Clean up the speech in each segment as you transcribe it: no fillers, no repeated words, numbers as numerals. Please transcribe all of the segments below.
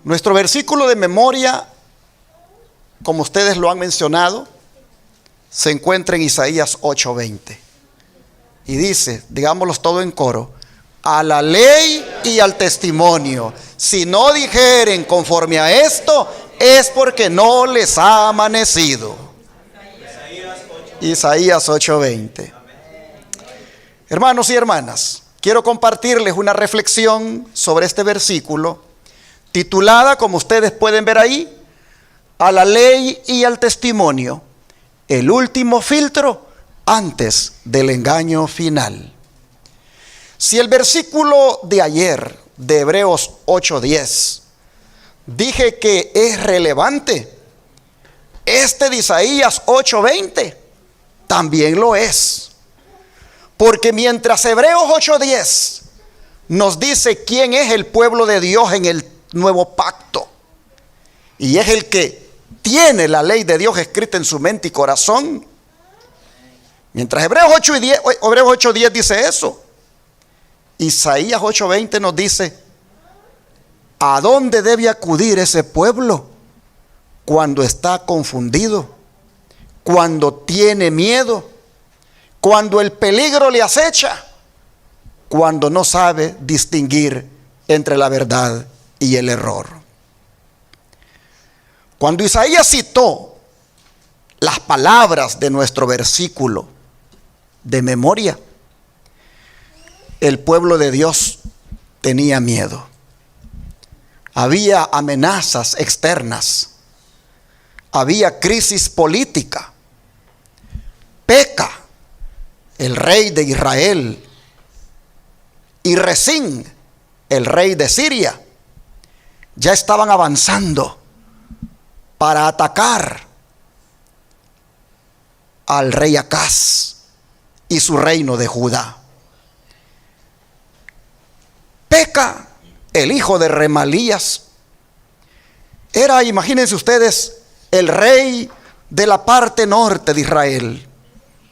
Nuestro versículo de memoria, como ustedes lo han mencionado, se encuentra en Isaías 8:20. Y dice, digámoslo todo en coro: a la ley y al testimonio, si no dijeren conforme a esto, es porque no les ha amanecido. Isaías 8:20. Hermanos y hermanas, quiero compartirles una reflexión sobre este versículo, titulada, como ustedes pueden ver ahí, a la ley y al testimonio, el último filtro antes del engaño final. Si el versículo de ayer, de Hebreos 8:10, dije que es relevante, este de Isaías 8:20 también lo es. Porque mientras Hebreos 8:10 nos dice quién es el pueblo de Dios en el nuevo pacto, y es el que tiene la ley de Dios escrita en su mente y corazón, mientras Hebreos 8:10 dice eso, Isaías 8:20 nos dice a dónde debe acudir ese pueblo cuando está confundido, cuando tiene miedo, cuando el peligro le acecha, cuando no sabe distinguir entre la verdad y el error. Cuando Isaías citó las palabras de nuestro versículo de memoria, el pueblo de Dios tenía miedo. Había amenazas externas, había crisis política. Peca, el rey de Israel, y Rezín, el rey de Siria, ya estaban avanzando para atacar al rey Acaz y su reino de Judá. Peca, el hijo de Remalías, era, imagínense ustedes, el rey de la parte norte de Israel,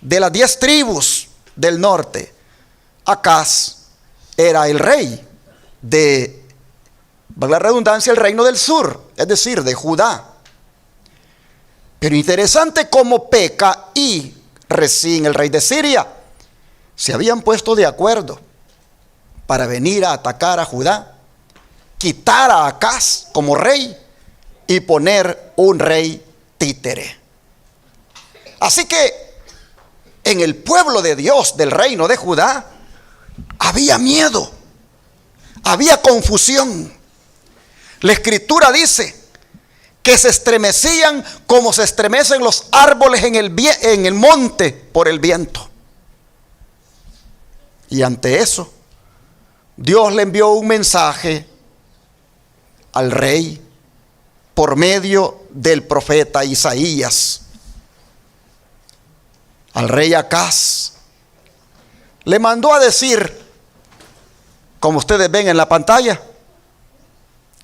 de las 10 tribus del norte. Acaz era el rey de, valga la redundancia, el reino del sur, es decir, de Judá. Pero interesante cómo Peca y Rezín, el rey de Siria, se habían puesto de acuerdo para venir a atacar a Judá, quitar a Acaz como rey y poner un rey títere. Así que en el pueblo de Dios del reino de Judá había miedo, había confusión. La escritura dice que se estremecían como se estremecen los árboles en el monte por el viento. Y ante eso, Dios le envió un mensaje al rey por medio del profeta Isaías. Al rey Acaz le mandó a decir, como ustedes ven en la pantalla,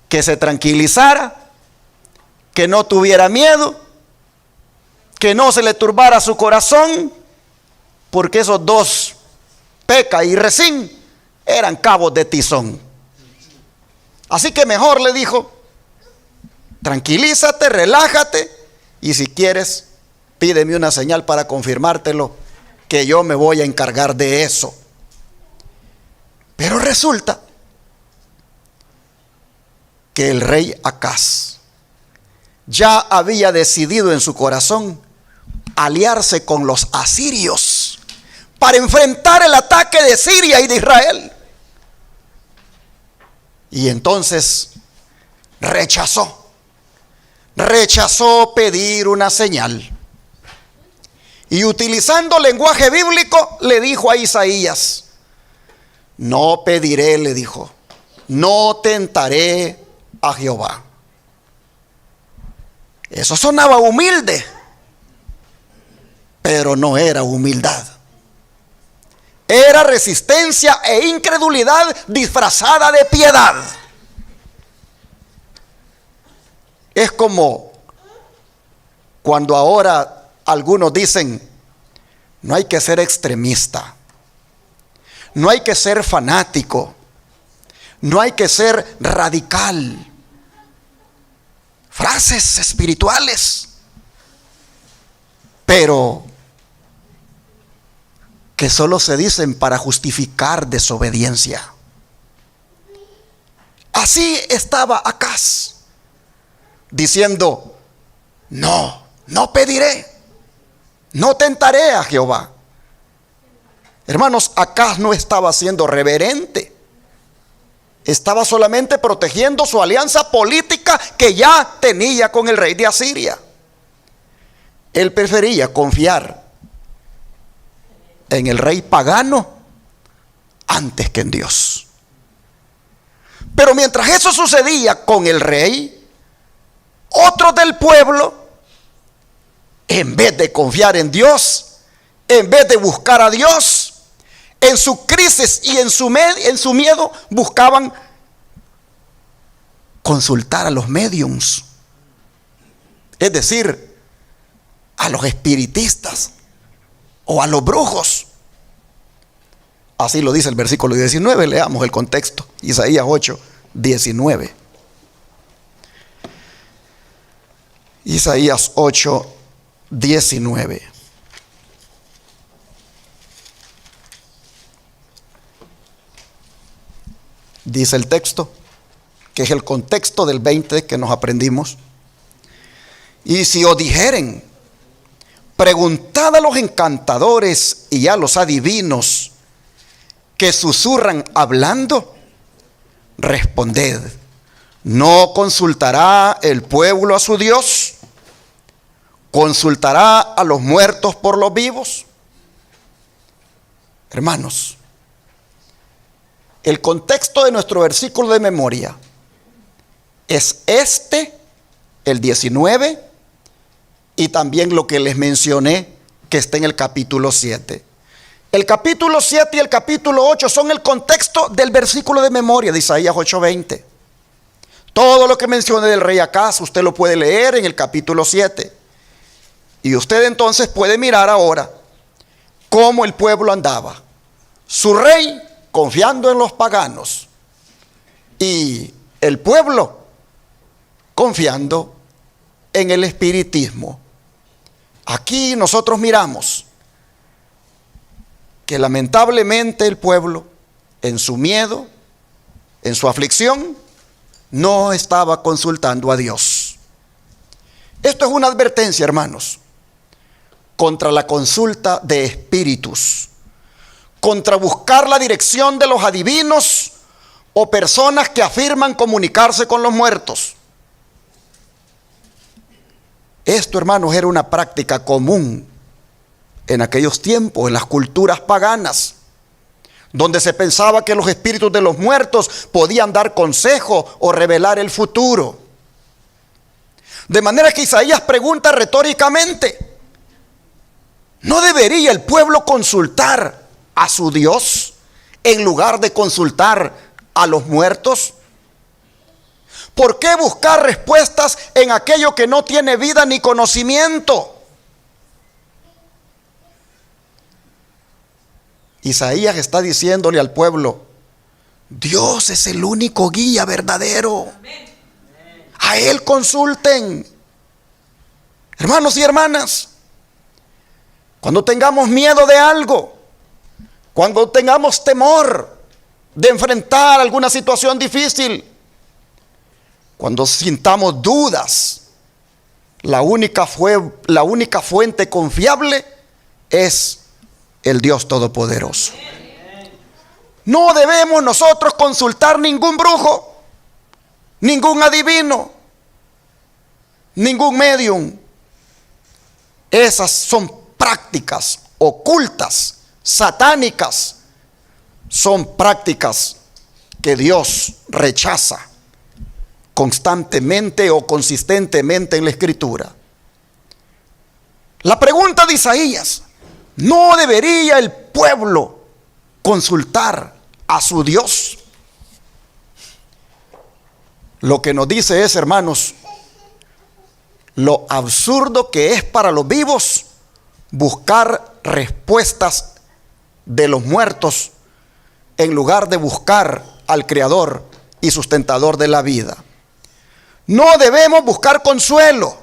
que se tranquilizara, que no tuviera miedo, que no se le turbara su corazón, porque esos dos, Peca y Rezín, eran cabos de tizón. Así que mejor le dijo, tranquilízate, relájate, y si quieres, pídeme una señal para confirmártelo, que yo me voy a encargar de eso. Pero resulta que el rey Acaz ya había decidido en su corazón aliarse con los asirios para enfrentar el ataque de Siria y de Israel. Y entonces rechazó rechazó pedir una señal. Y utilizando lenguaje bíblico, le dijo a Isaías: no pediré, le dijo, no tentaré a Jehová. Eso sonaba humilde, pero no era humildad. Era resistencia e incredulidad disfrazada de piedad. Es como cuando ahora algunos dicen: no hay que ser extremista, no hay que ser fanático, no hay que ser radical. Frases espirituales, pero que solo se dicen para justificar desobediencia. Así estaba Acaz, diciendo: no pediré, no tentaré a Jehová. Hermanos, Acaz no estaba siendo reverente, estaba solamente protegiendo su alianza política que ya tenía con el rey de Asiria. Él prefería confiar en el rey pagano antes que en Dios. Pero mientras eso sucedía con el rey, otros del pueblo, en vez de confiar en Dios, en vez de buscar a Dios, en su crisis y en su miedo, buscaban consultar a los médiums, es decir, a los espiritistas o a los brujos. Así lo dice el versículo 19, leamos el contexto, Isaías 8, 19. Isaías 8, 19. Dice el texto, que es el contexto del 20 que nos aprendimos: y si os dijeren, preguntad a los encantadores y a los adivinos que susurran hablando, responded: ¿no consultará el pueblo a su Dios? ¿Consultará a los muertos por los vivos? Hermanos, el contexto de nuestro versículo de memoria es el 19, y también lo que les mencioné, que está en el capítulo 7. El capítulo 7 y el capítulo 8 son el contexto del versículo de memoria de Isaías 8:20. Todo lo que mencioné del rey Acaz, usted lo puede leer en el capítulo 7. Y usted entonces puede mirar ahora cómo el pueblo andaba. Su rey confiando en los paganos y el pueblo confiando en el espiritismo. Aquí nosotros miramos que lamentablemente el pueblo, en su miedo, en su aflicción, no estaba consultando a Dios. Esto es una advertencia, hermanos, contra la consulta de espíritus, contra buscar la dirección de los adivinos o personas que afirman comunicarse con los muertos. Esto, hermanos, era una práctica común en aquellos tiempos, en las culturas paganas, donde se pensaba que los espíritus de los muertos podían dar consejo o revelar el futuro. De manera que Isaías pregunta retóricamente: ¿no debería el pueblo consultar a su Dios en lugar de consultar a los muertos? ¿Por qué buscar respuestas en aquello que no tiene vida ni conocimiento? Isaías está diciéndole al pueblo: Dios es el único guía verdadero. A Él consulten. Hermanos y hermanas, cuando tengamos miedo de algo, cuando tengamos temor de enfrentar alguna situación difícil, cuando sintamos dudas, la única fuente confiable es el Dios Todopoderoso. No debemos nosotros consultar ningún brujo, ningún adivino. ningún medium. Esas son prácticas ocultas, satánicas. Son prácticas que Dios rechaza constantemente o consistentemente en la Escritura. La pregunta de Isaías: ¿no debería el pueblo consultar a su Dios? Lo que nos dice es, hermanos, lo absurdo que es para los vivos buscar respuestas de los muertos en lugar de buscar al Creador y sustentador de la vida. No debemos buscar consuelo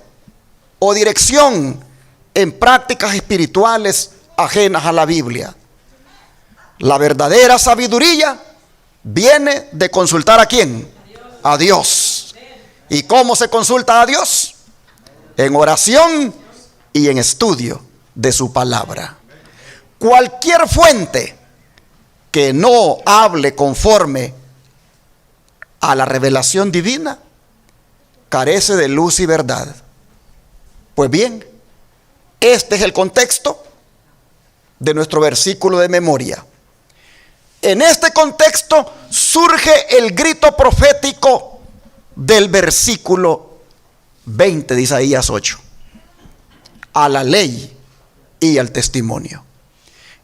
o dirección en prácticas espirituales ajenas a la Biblia. La verdadera sabiduría viene de consultar ¿a quién? A Dios. ¿Y cómo se consulta a Dios? En oración y en estudio de su palabra. Cualquier fuente que no hable conforme a la revelación divina carece de luz y verdad. Pues bien, este es el contexto de nuestro versículo de memoria. En este contexto surge el grito profético del versículo 20 de Isaías 8. A la ley y al testimonio.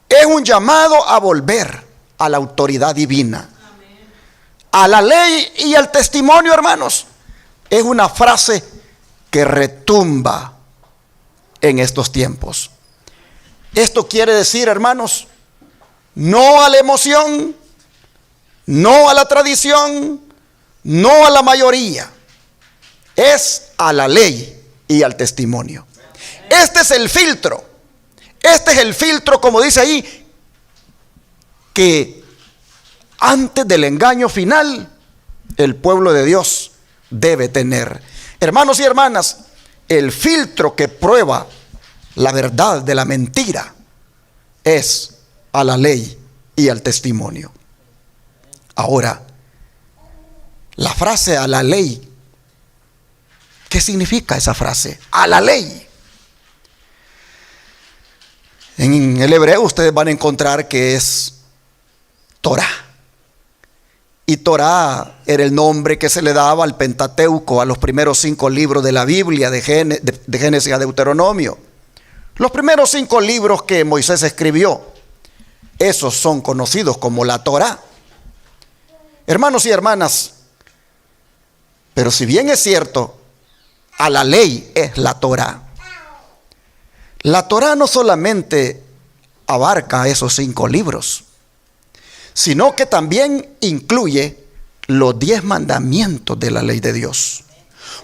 Es un llamado a volver a la autoridad divina. A la ley y al testimonio, hermanos, es una frase que retumba en estos tiempos. Esto quiere decir, hermanos, no a la emoción, no a la tradición, no a la mayoría. Es a la ley y al testimonio. Este es el filtro. Este es el filtro, como dice ahí, que antes del engaño final el pueblo de Dios debe tener. Hermanos y hermanas, el filtro que prueba la verdad de la mentira es a la ley y al testimonio. Ahora, la frase a la ley, ¿qué significa esa frase? A la ley. En el hebreo ustedes van a encontrar que es Torah. Y Torah era el nombre que se le daba al Pentateuco, a los primeros 5 libros de la Biblia, de Génesis a Deuteronomio. Los primeros 5 libros que Moisés escribió, esos son conocidos como la Torah. Hermanos y hermanas, pero si bien es cierto, a la ley es la Torah. La Torah no solamente abarca esos 5 libros, sino que también incluye los 10 mandamientos de la ley de Dios.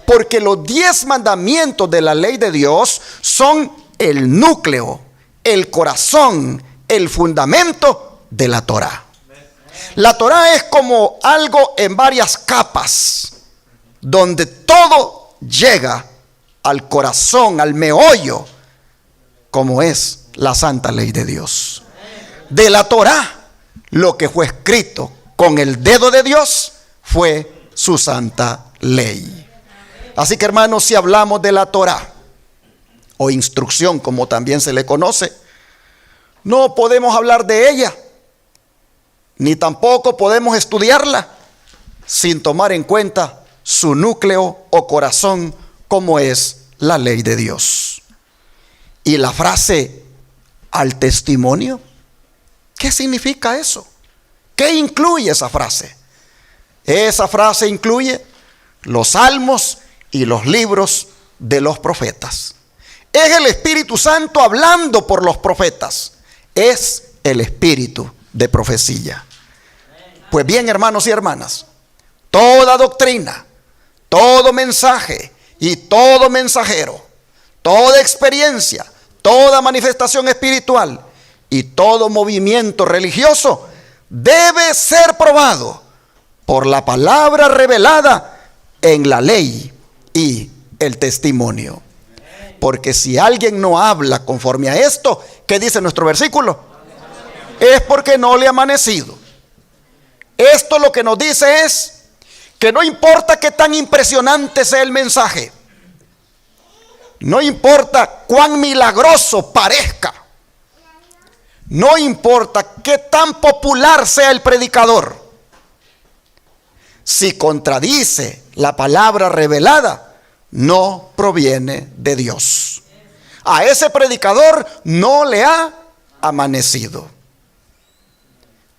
Porque los 10 mandamientos de la ley de Dios son el núcleo, el corazón, el fundamento de la Torah. La Torah es como algo en varias capas, donde todo llega al corazón, al meollo, como es la santa ley de Dios. De la Torah, lo que fue escrito con el dedo de Dios fue su santa ley. Así que, hermanos, si hablamos de la Torah o instrucción, como también se le conoce, no podemos hablar de ella, ni tampoco podemos estudiarla sin tomar en cuenta su núcleo o corazón, como es la ley de Dios. Y la frase al testimonio, ¿qué significa eso? ¿Qué incluye esa frase? Esa frase incluye los salmos y los libros de los profetas. Es el Espíritu Santo hablando por los profetas. Es el espíritu de profecía. Pues bien, hermanos y hermanas, toda doctrina, todo mensaje y todo mensajero, toda experiencia, toda manifestación espiritual y todo movimiento religioso debe ser probado por la palabra revelada en la ley y el testimonio. Porque si alguien no habla conforme a esto, ¿qué dice nuestro versículo? Es porque no le ha amanecido. Esto lo que nos dice es que no importa qué tan impresionante sea el mensaje, No importa cuán milagroso parezca. No importa qué tan popular sea el predicador. Si contradice la palabra revelada, no proviene de Dios. A ese predicador no le ha amanecido.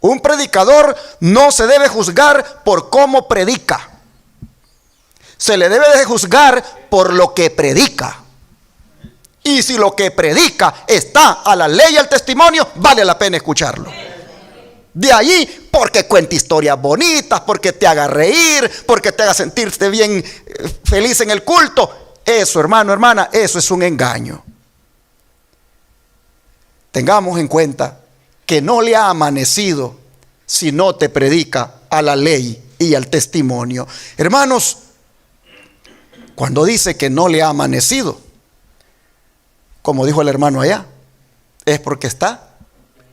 Un predicador no se debe juzgar por cómo predica. Se le debe de juzgar por lo que predica. Y si lo que predica está a la ley y al testimonio, vale la pena escucharlo. De ahí, porque cuenta historias bonitas, porque te haga reír, porque te haga sentirte bien feliz en el culto. Eso, hermano, hermana, eso es un engaño. Tengamos en cuenta que no le ha amanecido si no te predica a la ley y al testimonio. Hermanos, cuando dice que no le ha amanecido, como dijo el hermano allá, es porque está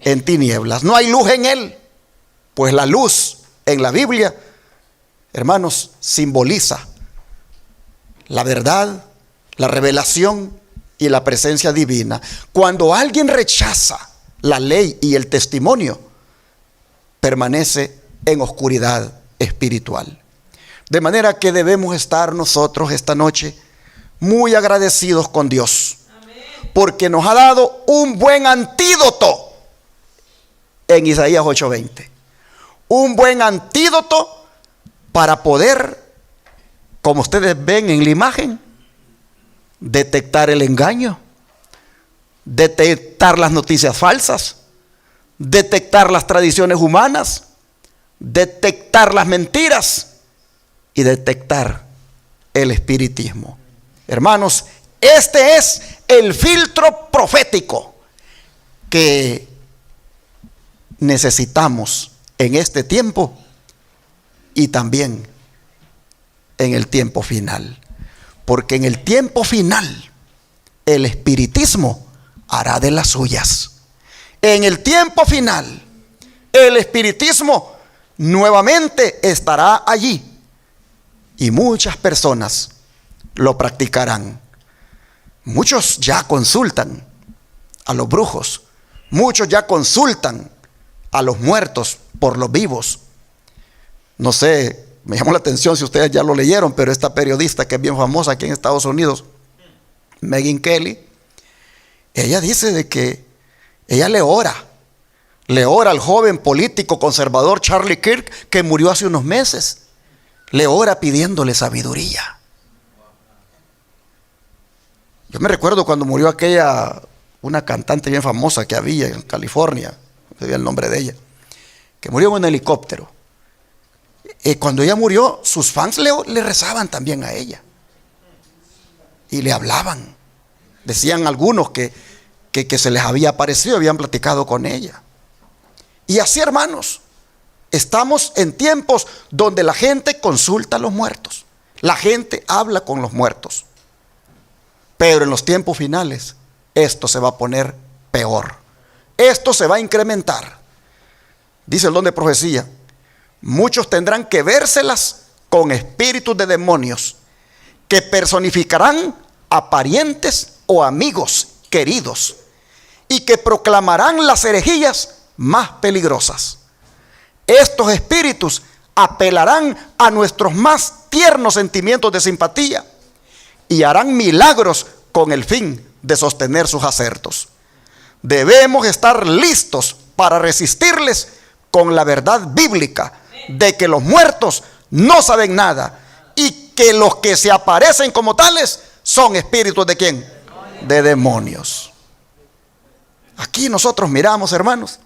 en tinieblas. No hay luz en él. Pues la luz en la Biblia, hermanos, simboliza la verdad, la revelación y la presencia divina. Cuando alguien rechaza la ley y el testimonio, permanece en oscuridad espiritual. De manera que debemos estar nosotros esta noche muy agradecidos con Dios, porque nos ha dado un buen antídoto en Isaías 8:20. Un buen antídoto para poder, como ustedes ven en la imagen, detectar el engaño, detectar las noticias falsas, detectar las tradiciones humanas, detectar las mentiras y detectar el espiritismo. Hermanos, este es el filtro profético que necesitamos en este tiempo y también en el tiempo final. Porque en el tiempo final el espiritismo hará de las suyas. En el tiempo final el espiritismo nuevamente estará allí y muchas personas lo practicarán. Muchos ya consultan a los brujos, muchos ya consultan a los muertos por los vivos. No sé, me llamó la atención si ustedes ya lo leyeron, pero esta periodista que es bien famosa aquí en Estados Unidos, Megyn Kelly, ella dice de que ella le ora al joven político conservador Charlie Kirk, que murió hace unos meses. Le ora pidiéndole sabiduría. Yo me recuerdo cuando murió una cantante bien famosa que había en California, no sabía el nombre de ella, que murió en un helicóptero. Cuando ella murió, sus fans le rezaban también a ella y le hablaban. Decían algunos que se les había aparecido, habían platicado con ella. Y así, hermanos, estamos en tiempos donde la gente consulta a los muertos, la gente habla con los muertos. Pero en los tiempos finales esto se va a poner peor, esto se va a incrementar. Dice el don de profecía: muchos tendrán que vérselas con espíritus de demonios, que personificarán a parientes o amigos queridos, y que proclamarán las herejías más peligrosas. Estos espíritus apelarán a nuestros más tiernos sentimientos de simpatía y harán milagros con el fin de sostener sus acertos. Debemos estar listos para resistirles con la verdad bíblica de que los muertos no saben nada y que los que se aparecen como tales son espíritus ¿de quién? De demonios. Aquí nosotros miramos, hermanos,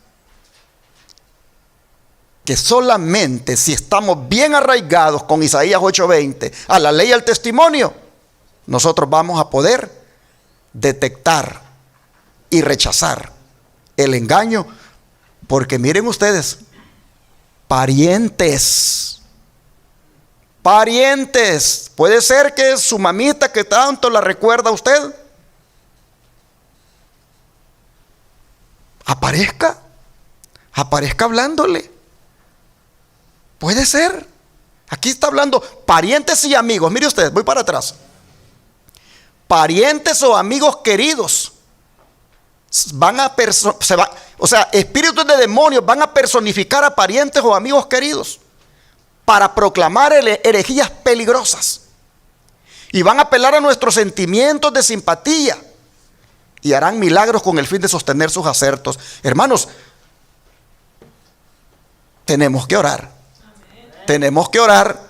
que solamente si estamos bien arraigados con Isaías 8:20 a la ley y al testimonio, nosotros vamos a poder detectar y rechazar el engaño. Porque miren ustedes, parientes, puede ser que su mamita que tanto la recuerda a usted aparezca hablándole. Puede ser. Aquí está hablando parientes y amigos. Mire usted, voy para atrás. parientes o amigos queridos. Espíritus de demonios van a personificar a parientes o amigos queridos para proclamar herejías peligrosas. Y van a apelar a nuestros sentimientos de simpatía y harán milagros con el fin de sostener sus acertos. Hermanos, tenemos que orar. Tenemos que orar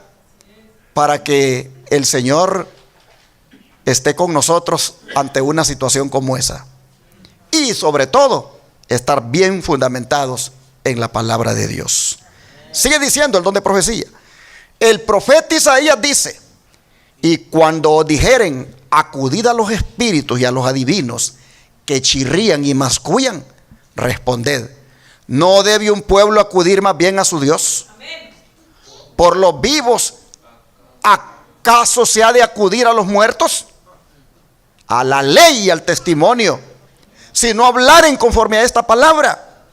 para que el Señor esté con nosotros ante una situación como esa. Y sobre todo, estar bien fundamentados en la palabra de Dios. Sigue diciendo el don de profecía. El profeta Isaías dice: y cuando dijeren, acudid a los espíritus y a los adivinos que chirrían y mascullan, responded, ¿no debe un pueblo acudir más bien a su Dios? Por los vivos, ¿acaso se ha de acudir a los muertos? A la ley y al testimonio, si no hablaren conforme a esta palabra,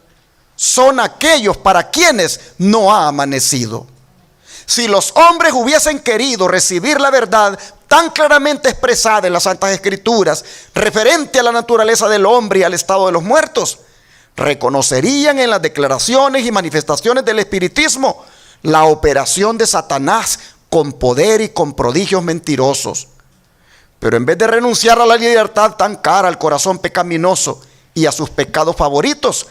son aquellos para quienes no ha amanecido. Si los hombres hubiesen querido recibir la verdad tan claramente expresada en las Santas Escrituras, referente a la naturaleza del hombre y al estado de los muertos, reconocerían en las declaraciones y manifestaciones del espiritismo la operación de Satanás con poder y con prodigios mentirosos. Pero en vez de renunciar a la libertad tan cara al corazón pecaminoso y a sus pecados favoritos,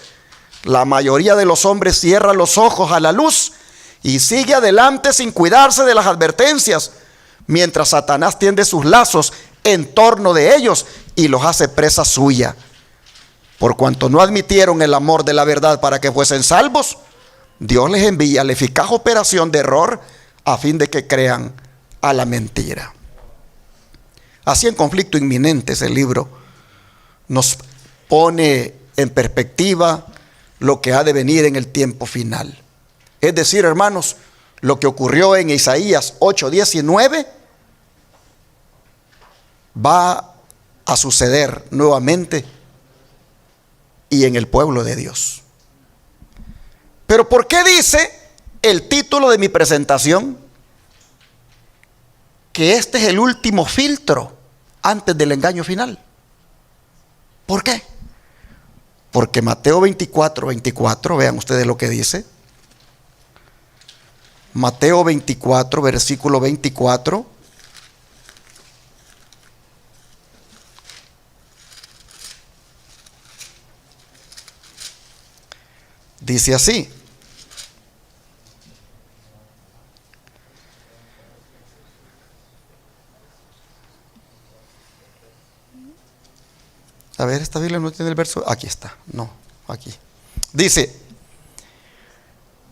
la mayoría de los hombres cierra los ojos a la luz y sigue adelante sin cuidarse de las advertencias, mientras Satanás tiende sus lazos en torno de ellos y los hace presa suya. Por cuanto no admitieron el amor de la verdad para que fuesen salvos, Dios les envía la eficaz operación de error a fin de que crean a la mentira. Así, en conflicto inminente, ese libro nos pone en perspectiva lo que ha de venir en el tiempo final. Es decir, hermanos, lo que ocurrió en Isaías 8:19 va a suceder nuevamente y en el pueblo de Dios. Pero ¿por qué dice el título de mi presentación que este es el último filtro antes del engaño final? ¿Por qué? Porque Mateo 24:24, vean ustedes lo que dice. Mateo 24, versículo 24. Dice así: a ver, esta Biblia no tiene el verso. Aquí está, no, aquí. Dice: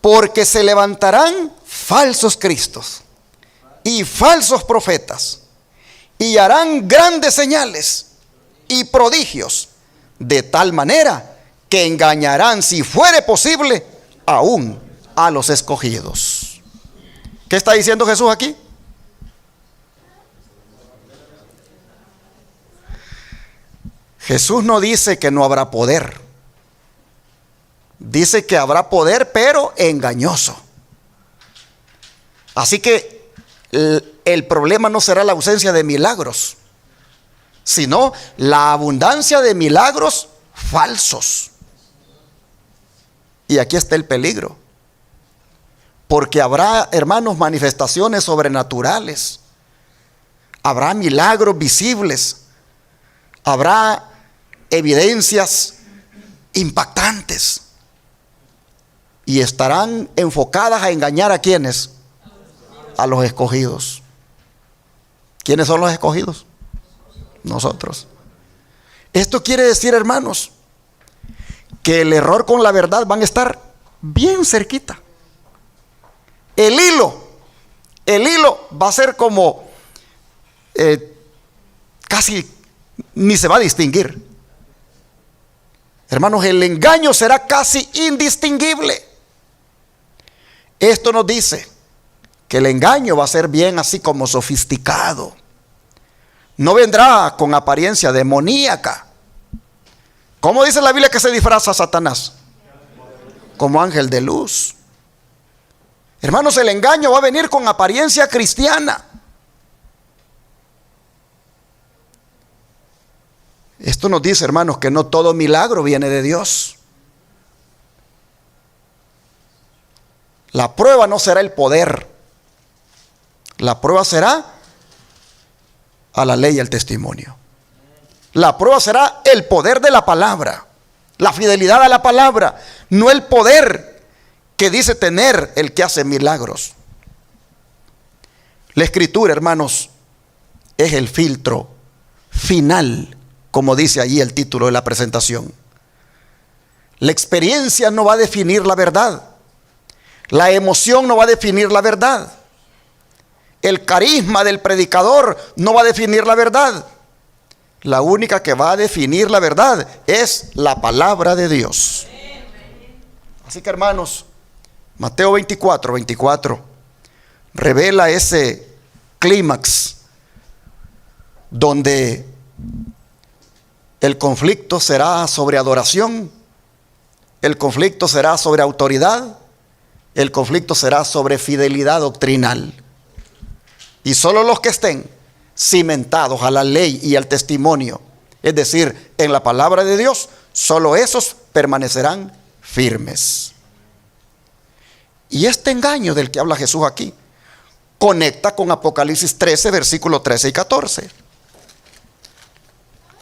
porque se levantarán falsos cristos y falsos profetas, y harán grandes señales y prodigios, de tal manera que engañarán, si fuere posible, aún a los escogidos. ¿Qué está diciendo Jesús aquí? Jesús no dice que no habrá poder. Dice que habrá poder, pero engañoso. Así que el problema no será la ausencia de milagros, sino la abundancia de milagros falsos. Y aquí está el peligro. Porque habrá, hermanos, manifestaciones sobrenaturales. Habrá milagros visibles. Habrá evidencias impactantes. Y estarán enfocadas a engañar a ¿quiénes? A los escogidos. ¿Quiénes son los escogidos? Nosotros. Esto quiere decir, hermanos, que el error con la verdad van a estar bien cerquita. El hilo va a ser como casi ni se va a distinguir. Hermanos, el engaño será casi indistinguible. Esto nos dice que el engaño va a ser bien así como sofisticado. No vendrá con apariencia demoníaca. ¿Cómo dice la Biblia que se disfraza Satanás? Como ángel de luz. Hermanos, el engaño va a venir con apariencia cristiana. Esto nos dice, hermanos, que no todo milagro viene de Dios. La prueba no será el poder. La prueba será a la ley y al testimonio. La prueba será el poder de la palabra, la fidelidad a la palabra, no el poder que dice tener el que hace milagros. La escritura, hermanos, es el filtro final, como dice allí el título de la presentación. La experiencia no va a definir la verdad. La emoción no va a definir la verdad. El carisma del predicador no va a definir la verdad. La única que va a definir la verdad es la palabra de Dios. Así que, hermanos, Mateo 24 revela ese clímax donde el conflicto será sobre adoración, el conflicto será sobre autoridad, el conflicto será sobre fidelidad doctrinal. Y solo los que estén cimentados a la ley y al testimonio, es decir, en la palabra de Dios, solo esos permanecerán firmes. Y este engaño del que habla Jesús aquí conecta con Apocalipsis 13, versículos 13 y 14.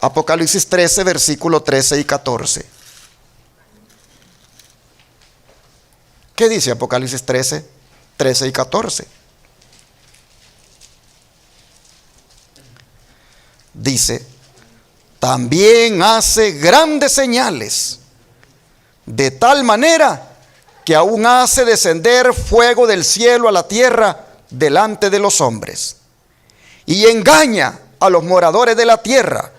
Apocalipsis 13, versículos 13 y 14. ¿Qué dice Apocalipsis 13, 13 y 14? Dice, también hace grandes señales, de tal manera que aún hace descender fuego del cielo a la tierra delante de los hombres, y engaña a los moradores de la tierra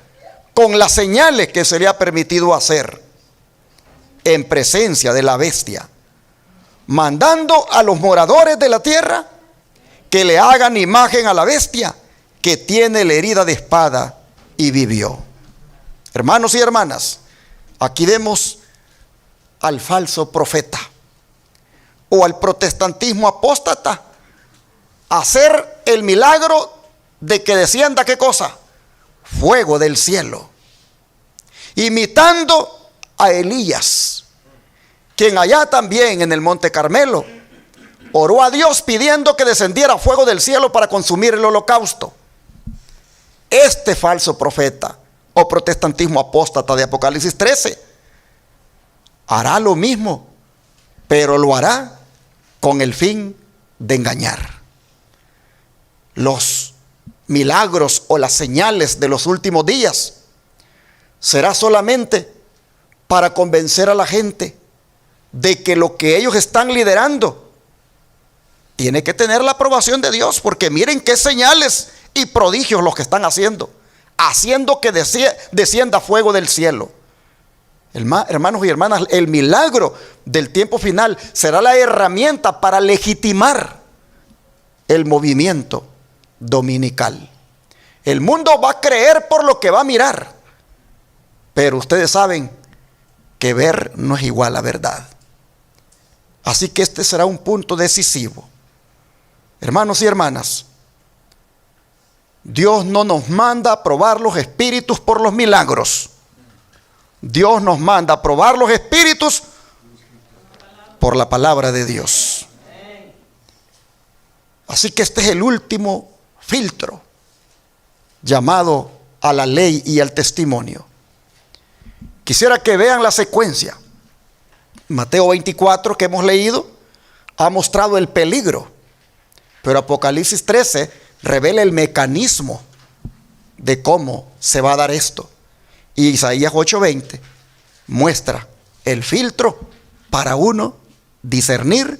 con las señales que se le ha permitido hacer en presencia de la bestia, mandando a los moradores de la tierra que le hagan imagen a la bestia que tiene la herida de espada y vivió. Hermanos y hermanas, aquí vemos al falso profeta o al protestantismo apóstata hacer el milagro de que descienda, ¿qué cosa? Fuego del cielo, imitando a Elías, quien allá también en el Monte Carmelo oró a Dios pidiendo que descendiera fuego del cielo para consumir el holocausto. Este falso profeta o protestantismo apóstata de Apocalipsis 13 hará lo mismo, pero lo hará con el fin de engañar. Los milagros o las señales de los últimos días será solamente para convencer a la gente de que lo que ellos están liderando tiene que tener la aprobación de Dios, porque miren qué señales y prodigios los que están haciendo que descienda fuego del cielo. Hermanos y hermanas, el milagro del tiempo final será la herramienta para legitimar el movimiento dominical. El mundo va a creer por lo que va a mirar, pero ustedes saben que ver no es igual a verdad. Así que este será un punto decisivo. Hermanos y hermanas, Dios no nos manda a probar los espíritus por los milagros. Dios nos manda a probar los espíritus por la palabra de Dios. Así que este es el último filtro llamado a la ley y al testimonio. Quisiera que vean la secuencia. Mateo 24 que hemos leído ha mostrado el peligro, pero Apocalipsis 13 revela el mecanismo de cómo se va a dar esto. Y Isaías 8:20 muestra el filtro para uno discernir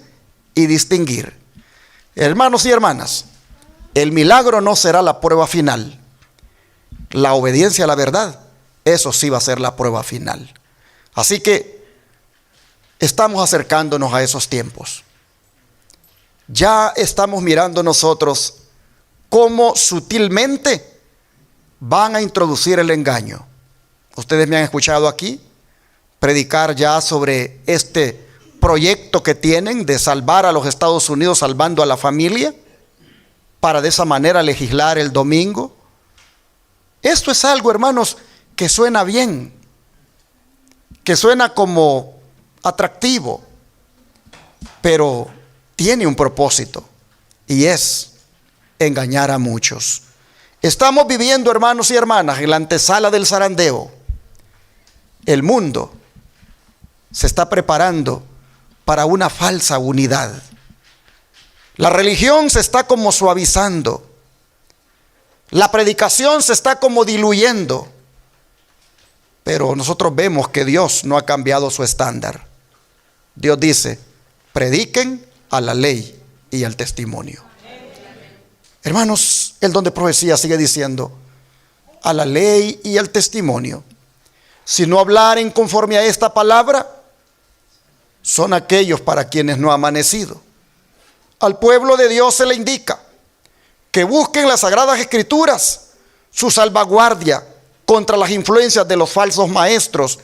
y distinguir. Hermanos y hermanas, el milagro no será la prueba final. La obediencia a la verdad, eso sí va a ser la prueba final. Así que estamos acercándonos a esos tiempos. Ya estamos mirando nosotros cómo sutilmente van a introducir el engaño. Ustedes me han escuchado aquí predicar ya sobre este proyecto que tienen de salvar a los Estados Unidos salvando a la familia, para de esa manera legislar el domingo. Esto es algo, hermanos, que suena bien, que suena como atractivo, pero tiene un propósito y es engañar a muchos. Estamos viviendo, hermanos y hermanas, en la antesala del zarandeo. El mundo se está preparando para una falsa unidad. La religión se está como suavizando. La predicación se está como diluyendo. Pero nosotros vemos que Dios no ha cambiado su estándar. Dios dice, prediquen a la ley y al testimonio. Hermanos, el don de profecía sigue diciendo, a la ley y al testimonio. Si no hablaren conforme a esta palabra, son aquellos para quienes no ha amanecido. Al pueblo de Dios se le indica que busquen las sagradas escrituras, su salvaguardia contra las influencias de los falsos maestros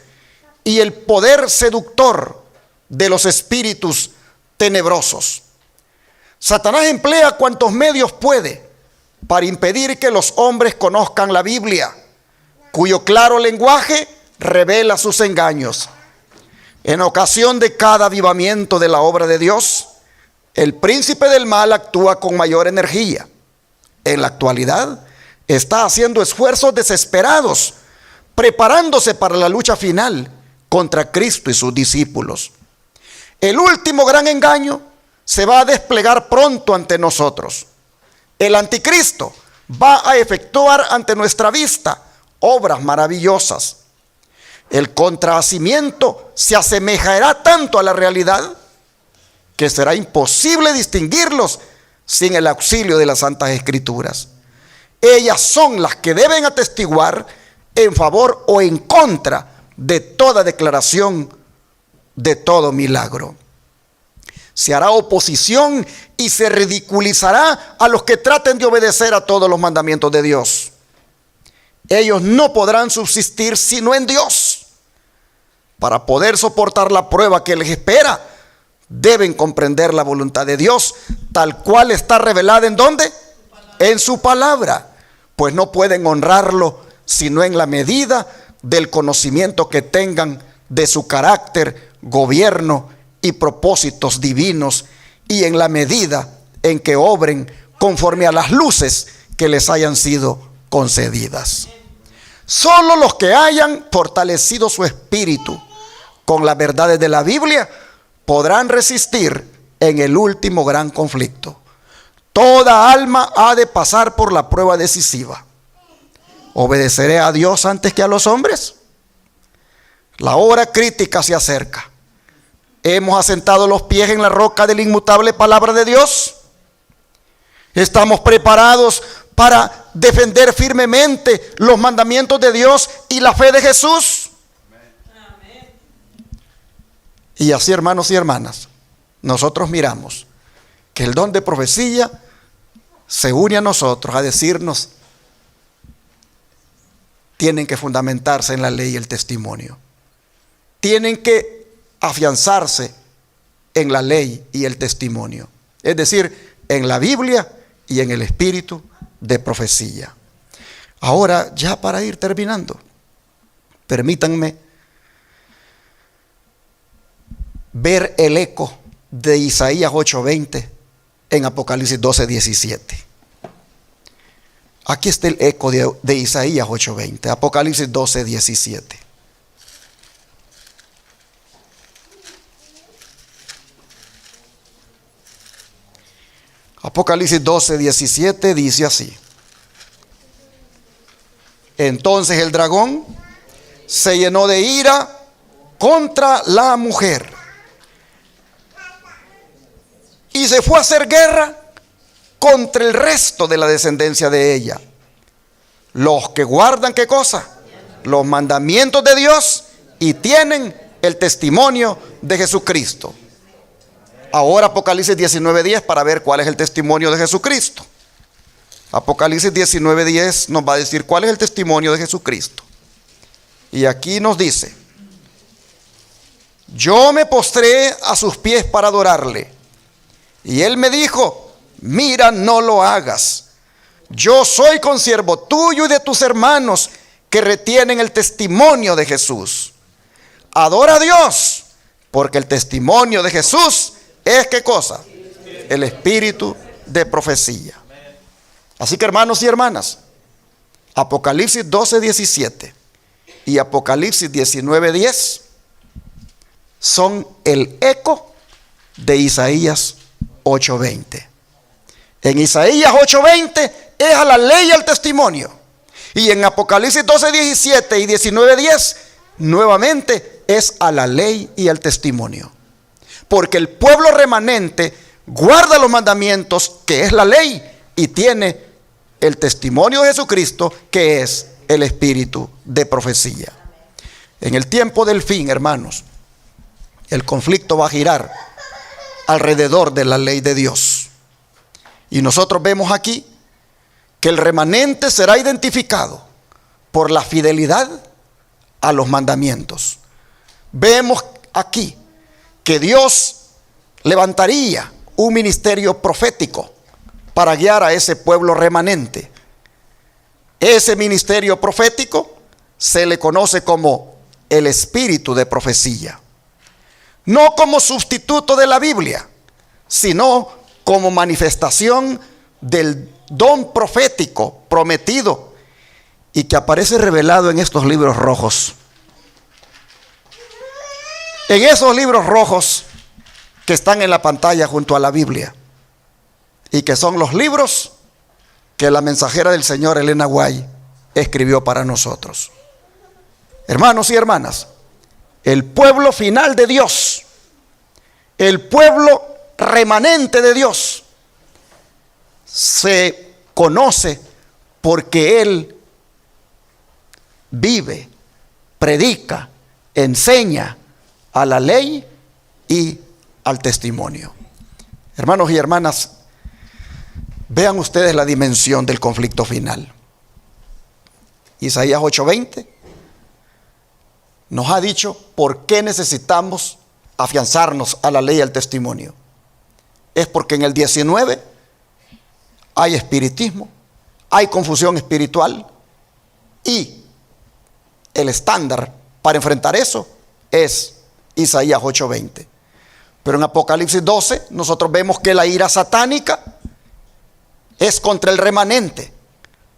y el poder seductor de los espíritus tenebrosos. Satanás emplea cuantos medios puede para impedir que los hombres conozcan la Biblia, cuyo claro lenguaje revela sus engaños. En ocasión de cada avivamiento de la obra de Dios, el príncipe del mal actúa con mayor energía. En la actualidad, está haciendo esfuerzos desesperados, preparándose para la lucha final contra Cristo y sus discípulos. El último gran engaño se va a desplegar pronto ante nosotros. El anticristo va a efectuar ante nuestra vista obras maravillosas. El contrahacimiento se asemejará tanto a la realidad que será imposible distinguirlos sin el auxilio de las Santas Escrituras. Ellas son las que deben atestiguar en favor o en contra de toda declaración, de todo milagro. Se hará oposición y se ridiculizará a los que traten de obedecer a todos los mandamientos de Dios. Ellos no podrán subsistir sino en Dios. Para poder soportar la prueba que les espera, deben comprender la voluntad de Dios, tal cual está revelada ¿en dónde? En su palabra. Pues no pueden honrarlo sino en la medida del conocimiento que tengan de su carácter, gobierno y propósitos divinos, y en la medida en que obren conforme a las luces que les hayan sido concedidas. Solo los que hayan fortalecido su espíritu con las verdades de la Biblia podrán resistir en el último gran conflicto. Toda alma ha de pasar por la prueba decisiva. ¿Obedeceré a Dios antes que a los hombres? La hora crítica se acerca. ¿Hemos asentado los pies en la roca de la inmutable palabra de Dios? ¿Estamos preparados para defender firmemente los mandamientos de Dios y la fe de Jesús? Amén. Y así, hermanos y hermanas, nosotros miramos que el don de profecía se une a nosotros a decirnos, tienen que fundamentarse en la ley y el testimonio. Tienen que afianzarse en la ley y el testimonio. Es decir, en la Biblia y en el espíritu de profecía. Ahora, ya para ir terminando, permítanme ver el eco de Isaías 8:20 en Apocalipsis 12:17. Aquí está el eco de Isaías 8:20, Apocalipsis 12:17. Apocalipsis 12:17 dice así: entonces el dragón se llenó de ira contra la mujer y se fue a hacer guerra contra el resto de la descendencia de ella, los que guardan ¿qué cosa? Los mandamientos de Dios y tienen el testimonio de Jesucristo. Ahora Apocalipsis 19:10 para ver cuál es el testimonio de Jesucristo. Apocalipsis 19:10 nos va a decir cuál es el testimonio de Jesucristo. Y aquí nos dice: yo me postré a sus pies para adorarle, y él me dijo: mira, no lo hagas. Yo soy consiervo tuyo y de tus hermanos que retienen el testimonio de Jesús. Adora a Dios, porque el testimonio de Jesús es ¿qué cosa? El espíritu de profecía. Así que, hermanos y hermanas, Apocalipsis 12:17 y Apocalipsis 19:10 son el eco de Isaías 8:20. En Isaías 8:20 es a la ley y al testimonio. Y en Apocalipsis 12:17 y 19:10 nuevamente es a la ley y al testimonio. Porque el pueblo remanente guarda los mandamientos, que es la ley, y tiene el testimonio de Jesucristo, que es el espíritu de profecía. En el tiempo del fin, hermanos, el conflicto va a girar alrededor de la ley de Dios. Y nosotros vemos aquí que el remanente será identificado por la fidelidad a los mandamientos. Vemos aquí que Dios levantaría un ministerio profético para guiar a ese pueblo remanente. Ese ministerio profético se le conoce como el espíritu de profecía. No como sustituto de la Biblia, sino como manifestación del don profético prometido y que aparece revelado en estos libros rojos. En esos libros rojos que están en la pantalla junto a la Biblia y que son los libros que la mensajera del Señor, Elena White, escribió para nosotros. Hermanos y hermanas, el pueblo final de Dios, el pueblo remanente de Dios, se conoce porque Él vive, predica, enseña a la ley y al testimonio. Hermanos y hermanas, vean ustedes la dimensión del conflicto final. Isaías 8:20 nos ha dicho por qué necesitamos afianzarnos a la ley y al testimonio. Es porque en el 19 hay espiritismo, hay confusión espiritual, y el estándar para enfrentar eso es Isaías 8:20. Pero en Apocalipsis 12 nosotros vemos que la ira satánica es contra el remanente,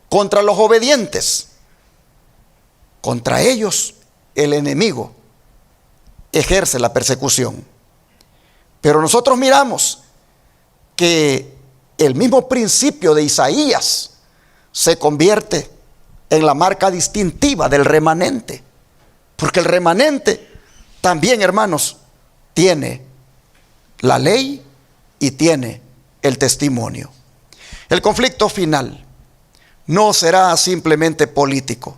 contra los obedientes. Contra ellos el enemigo ejerce la persecución. Pero nosotros miramos que el mismo principio de Isaías se convierte en la marca distintiva del remanente. Porque el remanente también, hermanos, tiene la ley y tiene el testimonio. El conflicto final no será simplemente político.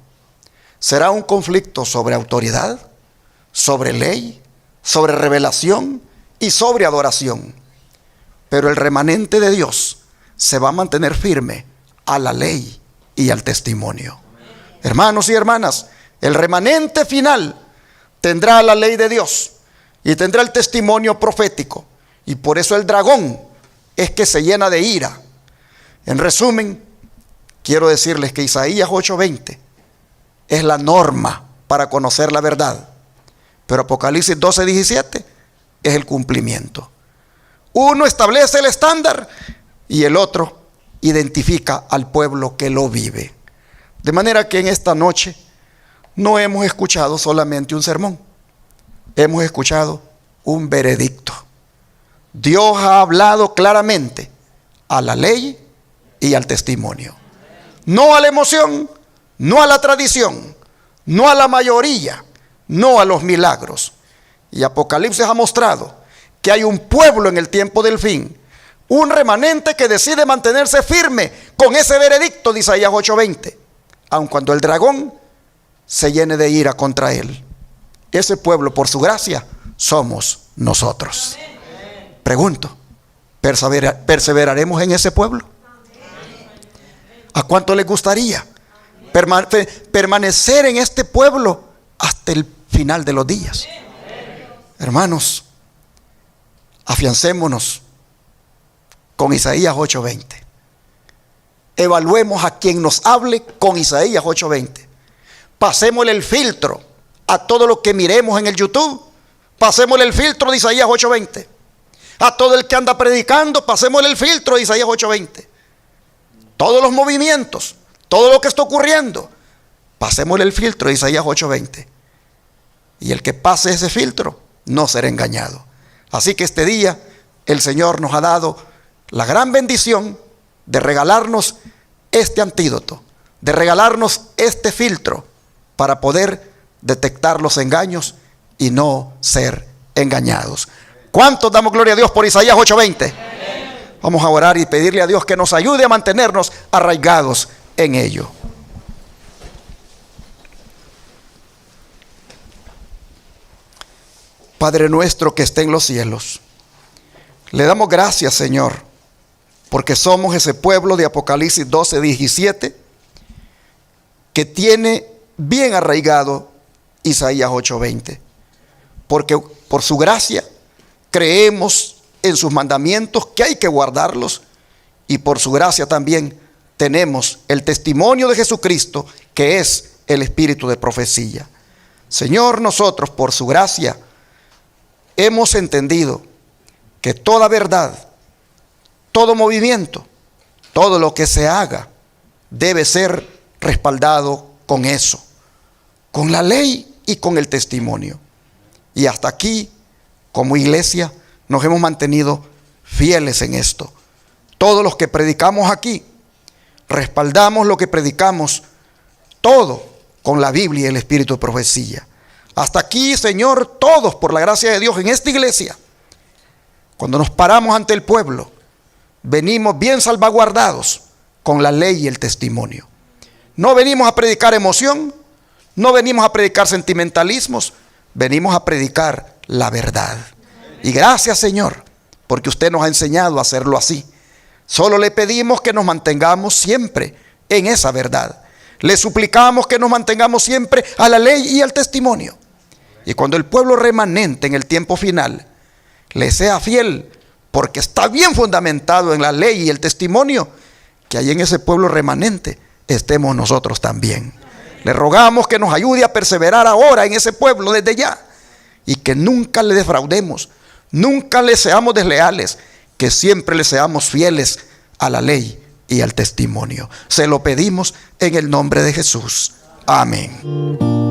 Será un conflicto sobre autoridad, sobre ley, sobre revelación y sobre adoración. Pero el remanente de Dios se va a mantener firme a la ley y al testimonio. Hermanos y hermanas, el remanente final tendrá la ley de Dios y tendrá el testimonio profético. Y por eso el dragón es que se llena de ira. En resumen, quiero decirles que Isaías 8:20 es la norma para conocer la verdad. Pero Apocalipsis 12:17 es el cumplimiento. Uno establece el estándar y el otro identifica al pueblo que lo vive. De manera que en esta noche no hemos escuchado solamente un sermón. Hemos escuchado un veredicto. Dios ha hablado claramente a la ley y al testimonio. No a la emoción, no a la tradición, no a la mayoría, no a los milagros. Y Apocalipsis ha mostrado que hay un pueblo en el tiempo del fin, un remanente que decide mantenerse firme con ese veredicto de Isaías 8:20, aun cuando el dragón se llene de ira contra él. Ese pueblo, por su gracia, somos nosotros. Pregunto, ¿perseveraremos en ese pueblo? ¿A cuánto les gustaría permanecer en este pueblo hasta el final de los días? Hermanos, afiancémonos con Isaías 8:20. Evaluemos a quien nos hable con Isaías 8:20. pasémosle el filtro a todo lo que miremos en el YouTube. Pasémosle el filtro de Isaías 8:20. A todo el que anda predicando, pasémosle el filtro de Isaías 8:20. Todos los movimientos, todo lo que está ocurriendo, pasémosle el filtro de Isaías 8:20. Y el que pase ese filtro no será engañado. Así que este día el Señor nos ha dado la gran bendición de regalarnos este antídoto, de regalarnos este filtro para poder detectar los engaños y no ser engañados. ¿Cuántos damos gloria a Dios por Isaías 8:20? Vamos a orar y pedirle a Dios que nos ayude a mantenernos arraigados en ello. Padre nuestro que esté en los cielos, le damos gracias, Señor, porque somos ese pueblo de Apocalipsis 12:17 que tiene bien arraigado Isaías 8:20, porque por su gracia creemos en sus mandamientos, que hay que guardarlos, y por su gracia también tenemos el testimonio de Jesucristo, que es el espíritu de profecía. Señor, nosotros por su gracia hemos entendido que toda verdad, todo movimiento, todo lo que se haga debe ser respaldado con eso, con la ley y con el testimonio. Y hasta aquí, como iglesia, nos hemos mantenido fieles en esto. Todos los que predicamos aquí, respaldamos lo que predicamos, todo con la Biblia y el espíritu de profecía. Hasta aquí, Señor, todos por la gracia de Dios en esta iglesia, cuando nos paramos ante el pueblo, venimos bien salvaguardados con la ley y el testimonio. No venimos a predicar emoción, no venimos a predicar sentimentalismos, venimos a predicar la verdad. Y gracias, Señor, porque usted nos ha enseñado a hacerlo así. Solo le pedimos que nos mantengamos siempre en esa verdad. Le suplicamos que nos mantengamos siempre a la ley y al testimonio. Y cuando el pueblo remanente en el tiempo final le sea fiel, porque está bien fundamentado en la ley y el testimonio, que ahí en ese pueblo remanente estemos nosotros también. Le rogamos que nos ayude a perseverar ahora en ese pueblo desde ya, y que nunca le defraudemos, nunca le seamos desleales, que siempre le seamos fieles a la ley y al testimonio. Se lo pedimos en el nombre de Jesús. Amén.